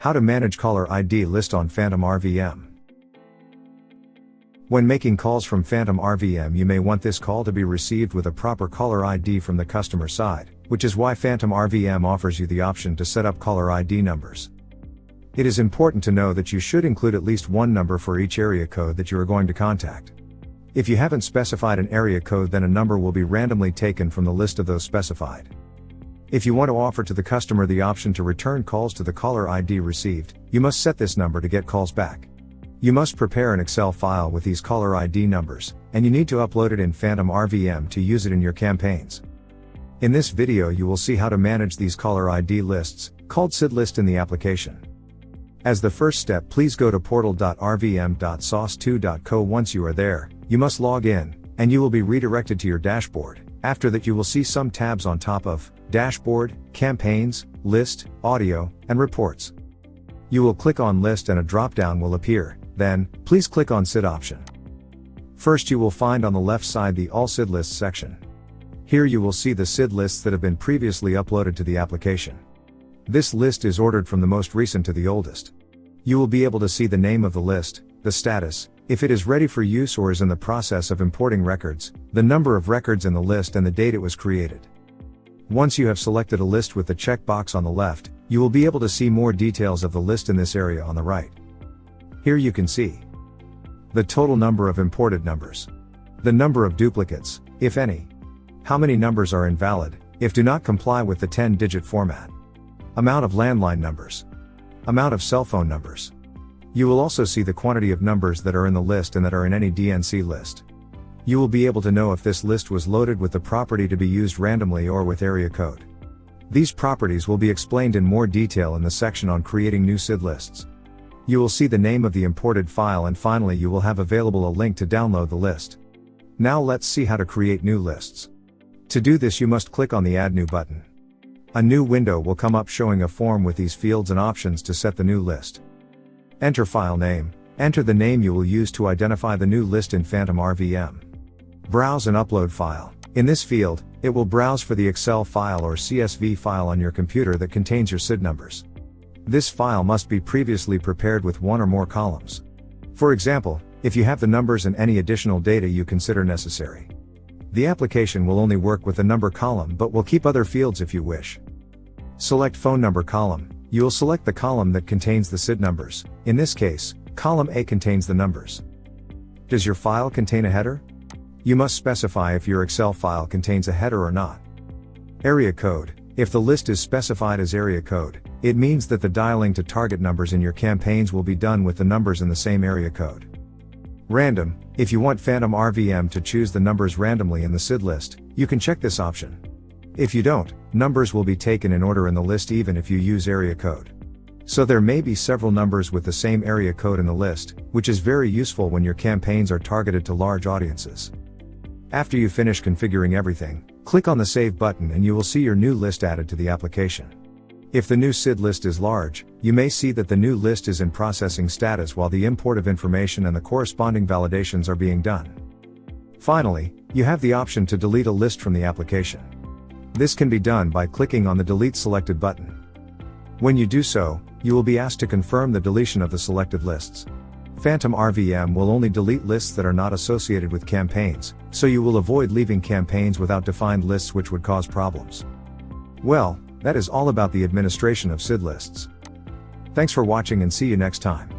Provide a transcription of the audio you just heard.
How to manage caller ID list on Phantom RVM. When making calls from Phantom RVM, you may want this call to be received with a proper caller ID from the customer side, which is why Phantom RVM offers you the option to set up caller ID numbers. It is important to know that you should include at least one number for each area code that you are going to contact. If you haven't specified an area code, then a number will be randomly taken from the list of those specified. If you want to offer to the customer the option to return calls to the caller ID received, you must set this number to get calls back. You must prepare an Excel file with these caller ID numbers, and you need to upload it in Phantom RVM to use it in your campaigns. In this video you will see how to manage these caller ID lists, called SID list in the application. As the first step, please go to portal.rvm.sauce2.co. Once you are there, you must log in, and you will be redirected to your dashboard. After that you will see some tabs on top of Dashboard, Campaigns, List, Audio, and Reports. You will click on List and a drop-down will appear, then, please click on SID option. First you will find on the left side the All SID Lists section. Here you will see the SID lists that have been previously uploaded to the application. This list is ordered from the most recent to the oldest. You will be able to see the name of the list, the status, if it is ready for use or is in the process of importing records, the number of records in the list and the date it was created. Once you have selected a list with the checkbox on the left, you will be able to see more details of the list in this area on the right. Here you can see the total number of imported numbers, the number of duplicates, if any, how many numbers are invalid, if do not comply with the 10-digit format, amount of landline numbers, amount of cell phone numbers. You will also see the quantity of numbers that are in the list and that are in any DNC list. You will be able to know if this list was loaded with the property to be used randomly or with area code. These properties will be explained in more detail in the section on creating new SID lists. You will see the name of the imported file, and finally you will have available a link to download the list. Now let's see how to create new lists. To do this you must click on the Add New button. A new window will come up showing a form with these fields and options to set the new list. Enter file name, enter the name you will use to identify the new list in Phantom RVM. Browse and upload file. In this field, it will browse for the Excel file or CSV file on your computer that contains your SID numbers. This file must be previously prepared with one or more columns. For example, if you have the numbers and any additional data you consider necessary. The application will only work with the number column but will keep other fields if you wish. Select phone number column. You will select the column that contains the SID numbers. In this case, column A contains the numbers. Does your file contain a header? You must specify if your Excel file contains a header or not. Area code. If the list is specified as area code, it means that the dialing to target numbers in your campaigns will be done with the numbers in the same area code. Random. If you want Phantom RVM to choose the numbers randomly in the SID list, you can check this option. If you don't, numbers will be taken in order in the list even if you use area code. So there may be several numbers with the same area code in the list, which is very useful when your campaigns are targeted to large audiences. After you finish configuring everything, click on the Save button and you will see your new list added to the application. If the new SID list is large, you may see that the new list is in processing status while the import of information and the corresponding validations are being done. Finally, you have the option to delete a list from the application. This can be done by clicking on the Delete Selected button. When you do so, you will be asked to confirm the deletion of the selected lists. Phantom RVM will only delete lists that are not associated with campaigns, so you will avoid leaving campaigns without defined lists which would cause problems. Well, that is all about the administration of SID lists. Thanks for watching and see you next time.